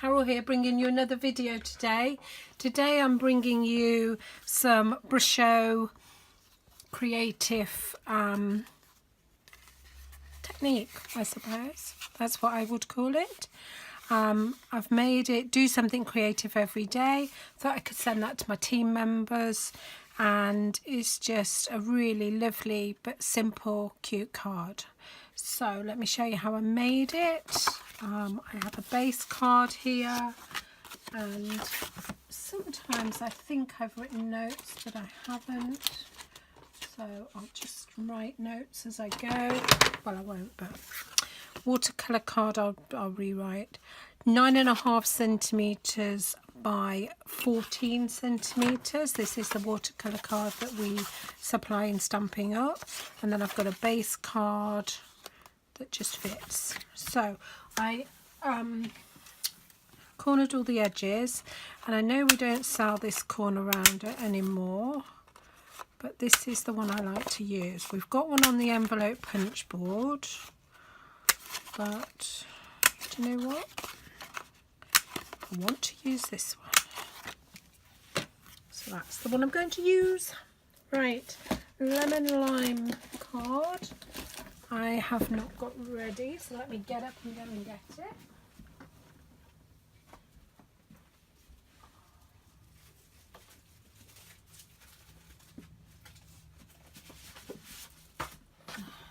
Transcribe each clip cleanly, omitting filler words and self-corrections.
Carol here, bringing you another video today. Today I'm bringing you some Brusho creative technique, I suppose. That's what I would call it. I've made it do something creative every day. Thought I could send that to my team members, and it's just a really lovely but simple, cute card. So let me show you how I made it. I have a base card here, and sometimes I think I've written notes, but I haven't. So I'll just write notes as I go. Well, I won't, but watercolor card I'll rewrite. 9.5 centimeters by 14 centimeters. This is the watercolor card that we supply in Stampin' Up, and then I've got a base card that just fits. So I cornered all the edges, and I know we don't sell this corner rounder anymore, but this is the one I like to use. We've got one on the envelope punch board, but do you know what? I want to use this one. So that's the one I'm going to use. Right, lemon lime card. I have not got ready, so let me get up and go and get it.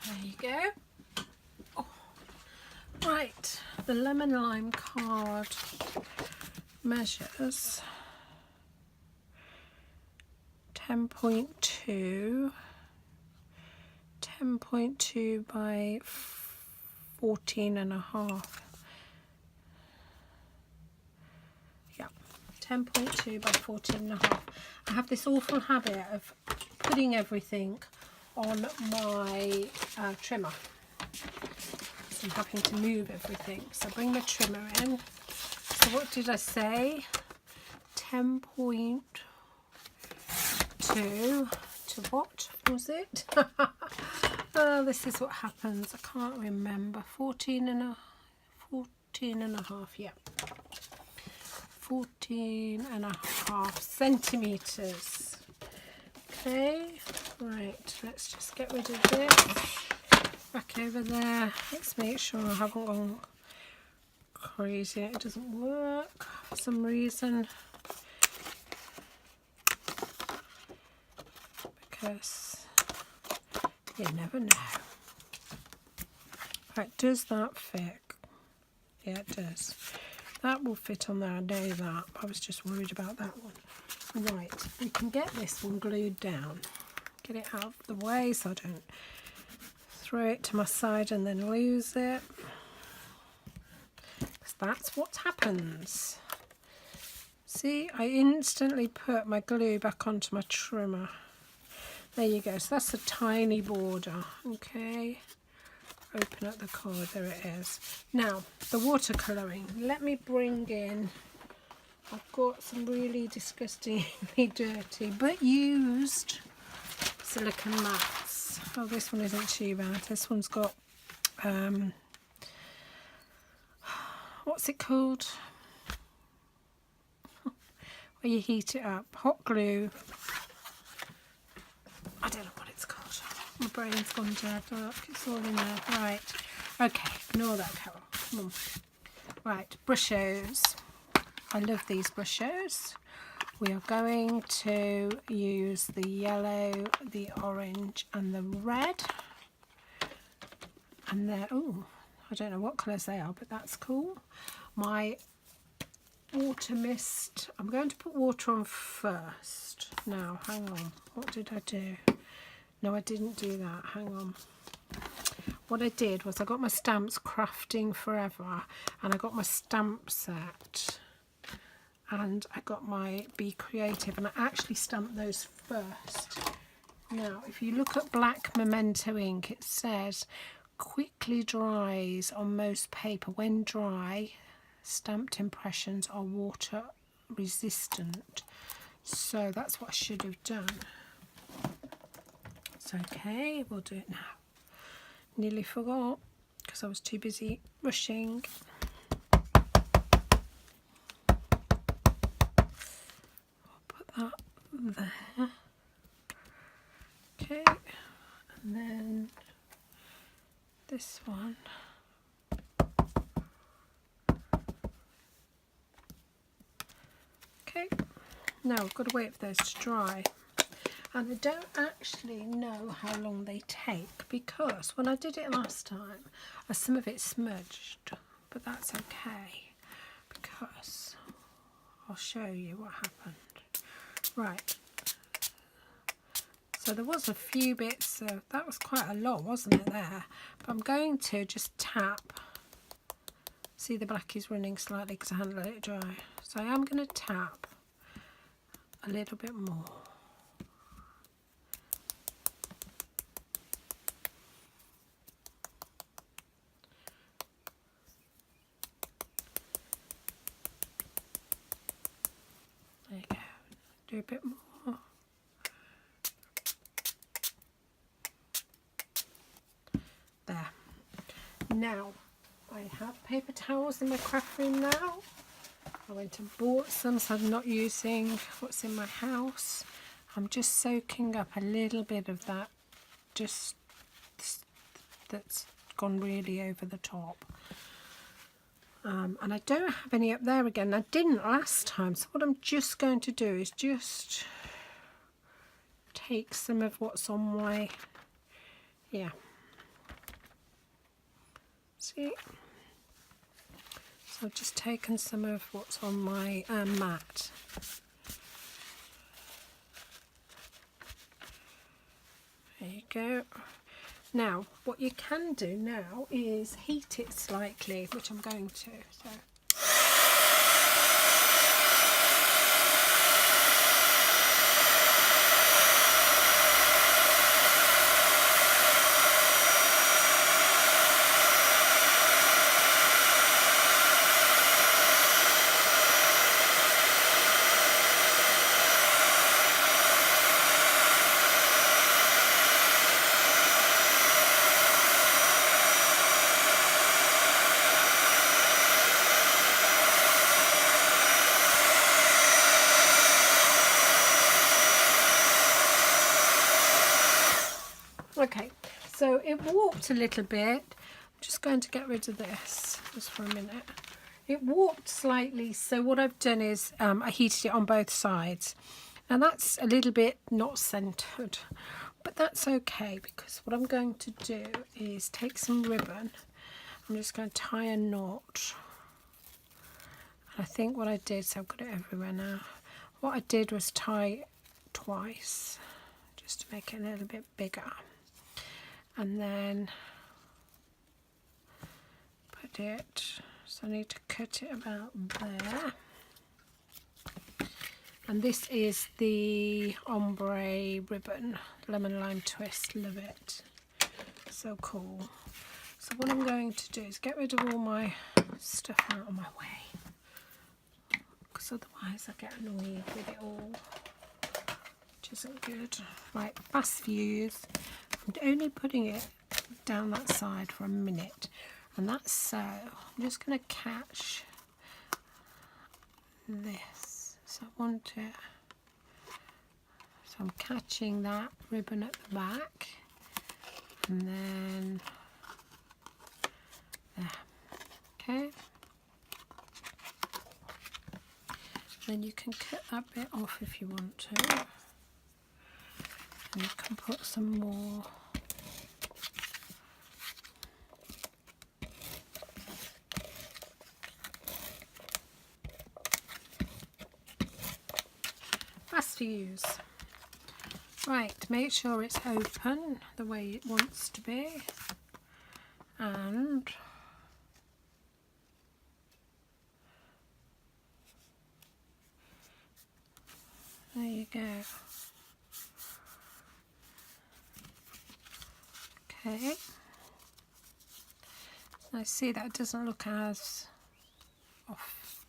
There you go. Oh. Right, the lemon lime card measures 10.2 by 14.5. Yeah, 10.2 by 14.5. I have this awful habit of putting everything on my trimmer. So I'm having to move everything. So bring the trimmer in. So what did I say? 10.2 to what was it? Oh, this is what happens. I can't remember. 14.5, yeah. 14.5 centimeters. Okay, right, let's just get rid of this. Back over there. Let's make sure I haven't gone crazy. It doesn't work for some reason. Because you never know. Right, does that fit? Yeah, it does. That will fit on there, I know that. I was just worried about that one. Right, we can get this one glued down. Get it out of the way so I don't throw it to my side and then lose it. Because that's what happens. See, I instantly put my glue back onto my trimmer. There you go. So that's a tiny border. Okay. Open up the card. There it is. Now, the watercolouring. Let me bring in... I've got some really disgustingly dirty but used silicone mats. Oh, this one isn't too bad. This one's got... what's it called? Where you heat it up. Hot glue. I don't know what it's called. My brain's gone dead. Look, it's all in there. Right. Okay, ignore that, Carol. Come on. Right, Brushos. I love these Brushos. We are going to use the yellow, the orange, and the red. And they're, oh, I don't know what colours they are, but that's cool. My water mist. I'm going to put water on first. Now, hang on. What did I do? No, I didn't do that. Hang on. What I did was I got my stamps Crafting Forever, and I got my stamp set, and I got my Be Creative, and I actually stamped those first. Now, if you look at black Memento ink, it says quickly dries on most paper. When dry, stamped impressions are water resistant. So that's what I should have done. It's okay, we'll do it now. Nearly forgot because I was too busy rushing. that there. Okay, and then this one. Okay, now I've got to wait for those to dry. And I don't actually know how long they take, because when I did it last time, some of it smudged, but that's okay, because I'll show you what happened. Right, so there was a few bits, so that was quite a lot, wasn't it, there? But I'm going to just tap. See, the black is running slightly because I hadn't let it dry. So I am going to tap a little bit more. There you go. Do a bit more. There. Now, I have paper towels in my craft room now. I went and bought some, so I'm not using what's in my house. I'm just soaking up a little bit of that, just that's gone really over the top. And I don't have any up there again. I didn't last time, so what I'm just going to do is just take some of what's on my, yeah. See? So I've just taken some of what's on my mat. There you go. Now, what you can do now is heat it slightly, which I'm going to. So. Okay, so it warped a little bit. I'm just going to get rid of this just for a minute. It warped slightly, so what I've done is I heated it on both sides. Now that's a little bit not centered, but that's okay, because what I'm going to do is take some ribbon. I'm just going to tie a knot. I think what I did, so I've got it everywhere now. What I did was tie twice, just to make it a little bit bigger. And then put it, so I need to cut it about there. And this is the ombre ribbon, lemon lime twist, love it. So cool. So what I'm going to do is get rid of all my stuff out of my way, because otherwise I get annoyed with it all, which isn't good. Right, fast fuse. I'm only putting it down that side for a minute, and that's so. I'm just going to catch this. So I want it. So I'm catching that ribbon at the back, and then there. Okay. Then you can cut that bit off if you want to. And you can put some more. Fast fuse. Right, make sure it's open the way it wants to be. And there you go. Okay, I see that it doesn't look as off.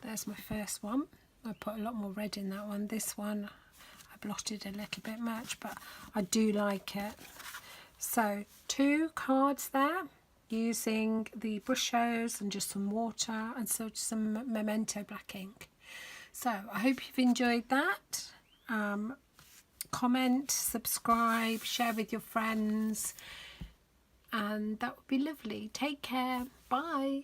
There's my first one. I put a lot more red in that one. This one I blotted a little bit much, but I do like it. So 2 cards there using the Brushos and just some water and so some Memento black ink. So I hope you've enjoyed that. Comment, subscribe, share with your friends, and that would be lovely. Take care. Bye.